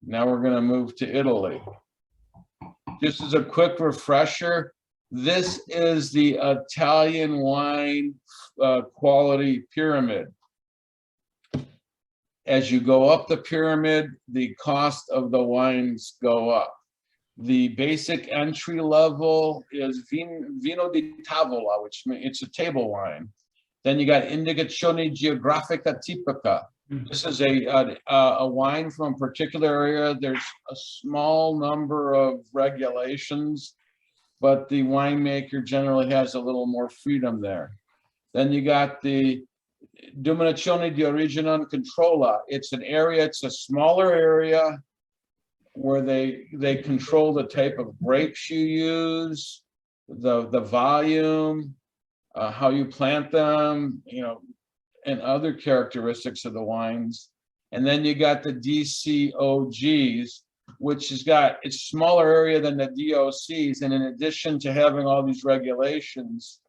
Now we're going to move to Italy. Just as a quick refresher, this is the Italian wine quality pyramid. As you go up the pyramid, the cost of the wines go up. The basic entry level is vino di tavola, which means it's a table wine. Then you got indicazione geografica tipica. This is a wine from a particular area. There's a small number of regulations, but the winemaker generally has a little more freedom there. Then you got the Denominazione di Origine non Controlla. It's an area, it's a smaller area where they control the type of grapes you use, the volume, how you plant them, you know, and other characteristics of the wines. And then you got the DCOGs, which has got, it's smaller area than the DOCs. And in addition to having all these regulations,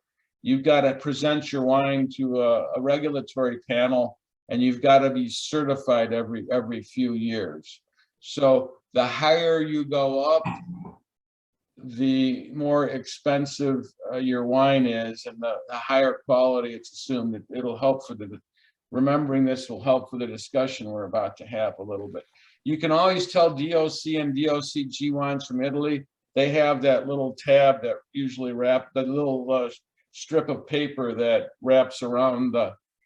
you've got to present your wine to a regulatory panel, and you've got to be certified every few years. So the higher you go up, the more expensive your wine is, and the higher quality it's assumed. That it'll help for the, remembering this will help for the discussion we're about to have a little bit. You can always tell DOC and DOCG wines from Italy. They have that little tab that usually the little strip of paper that wraps around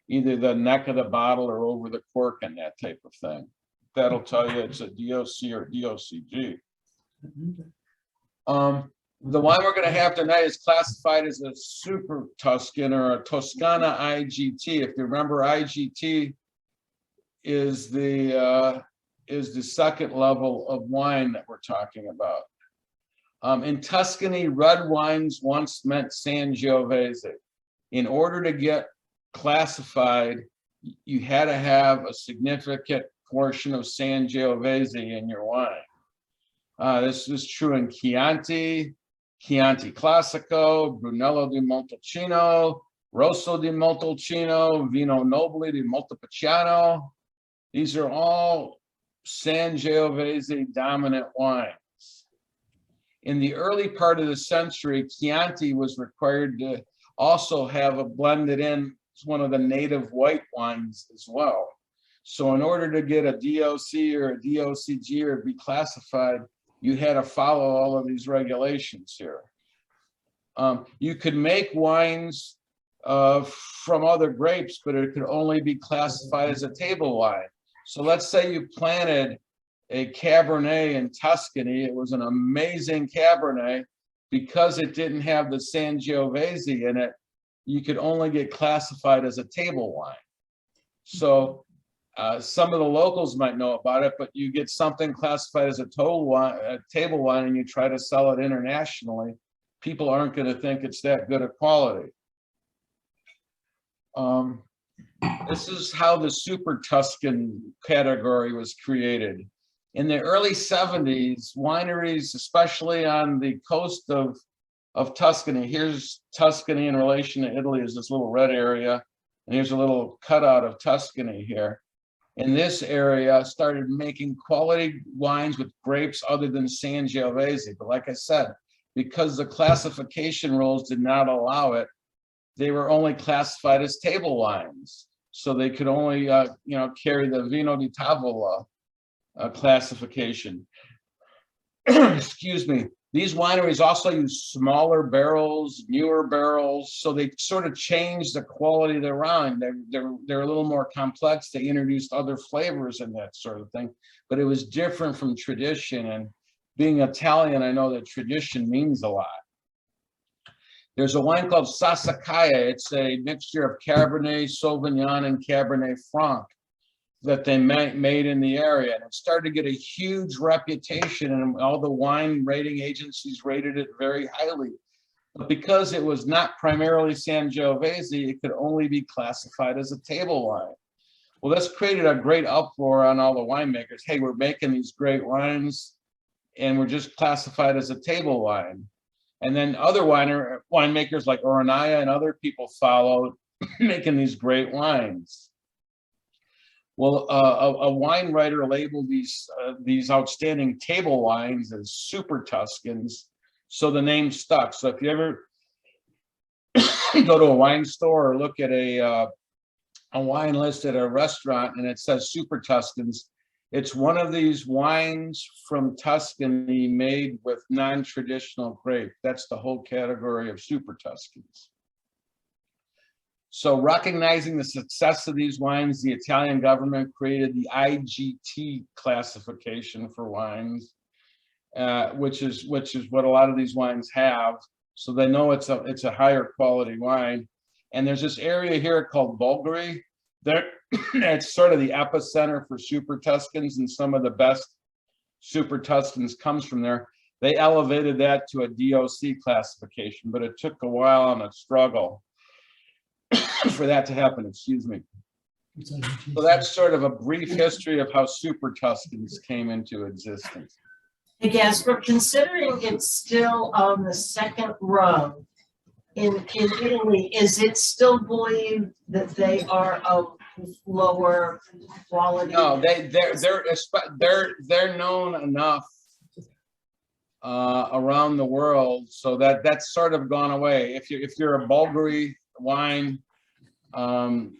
either the neck of the bottle or over the cork and that type of thing. That'll tell you it's a DOC or DOCG. The wine we're going to have tonight is classified as a Super Tuscan or a Toscana IGT. If you remember, IGT is the second level of wine that we're talking about. In Tuscany, red wines once meant Sangiovese. In order to get classified, you had to have a significant portion of Sangiovese in your wine. This was true in Chianti, Chianti Classico, Brunello di Montalcino, Rosso di Montalcino, Vino Nobile di Montepulciano. These are all Sangiovese dominant wines. In the early part of the century, Chianti was required to also have a blended in one of the native white wines as well. So in order to get a DOC or a DOCG or be classified, you had to follow all of these regulations here. You could make wines from other grapes, but it could only be classified as a table wine. So let's say you planted a Cabernet in Tuscany. It was an amazing Cabernet. Because it didn't have the Sangiovese in it, you could only get classified as a table wine. So some of the locals might know about it, but you get something classified as a table wine and you try to sell it internationally, people aren't going to think it's that good a quality. This is how the Super Tuscan category was created. In the early 70s, wineries, especially on the coast of Tuscany, here's Tuscany in relation to Italy, is this little red area, and here's a little cutout of Tuscany here. In this area, started making quality wines with grapes other than Sangiovese. But like I said, because the classification rules did not allow it, they were only classified as table wines. So they could only, carry the Vino di Tavola classification. Excuse me. These wineries also use smaller barrels, newer barrels, so they sort of changed the quality of their wine. They're a little more complex. They introduced other flavors and that sort of thing, but it was different from tradition. And being Italian, I know that tradition means a lot. There's a wine called Sassicaia. It's a mixture of Cabernet Sauvignon and Cabernet Franc that they made in the area. And it started to get a huge reputation, and all the wine rating agencies rated it very highly. But because it was not primarily Sangiovese, it could only be classified as a table wine. Well, this created a great uproar on all the winemakers. Hey, we're making these great wines, and we're just classified as a table wine. And then other winemakers like Oronaya and other people followed, making these great wines. Well, a wine writer labeled these outstanding table wines as Super Tuscans, so the name stuck. So if you ever go to a wine store or look at a wine list at a restaurant and it says Super Tuscans, it's one of these wines from Tuscany made with non-traditional grape. That's the whole category of Super Tuscans. So recognizing the success of these wines, the Italian government created the IGT classification for wines, which is what a lot of these wines have. So they know it's a higher quality wine. And there's this area here called Bulgari. It's sort of the epicenter for Super Tuscans, and some of the best Super Tuscans comes from there. They elevated that to a DOC classification, but it took a while and a struggle for that to happen, excuse me. So that's sort of a brief history of how Super Tuscans came into existence. Hey, Gasper, considering it's still on the second rung in Italy, is it still believed that they are of lower quality? No, they're known enough around the world, so that's sort of gone away. If you're a Bulgari wine, you've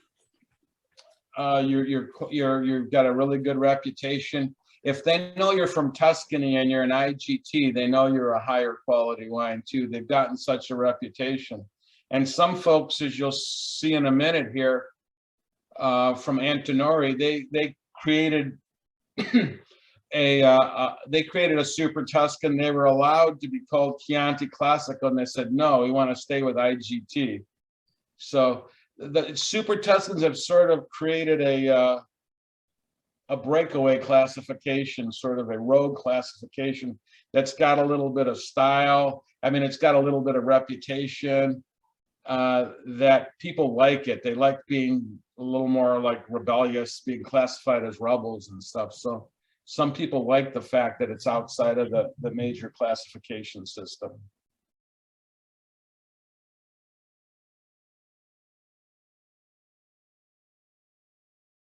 got a really good reputation. If they know you're from Tuscany and you're an IGT, they know you're a higher quality wine too. They've gotten such a reputation. And some folks, as you'll see in a minute here, from Antinori, they created they created a Super Tuscan. They were allowed to be called Chianti Classico, and they said no, we want to stay with IGT. So the Super Tuscans have sort of created a breakaway classification, sort of a rogue classification that's got a little bit of style. I mean, it's got a little bit of reputation, that people like it. They like being a little more like rebellious, being classified as rebels and stuff. So some people like the fact that it's outside of the major classification system.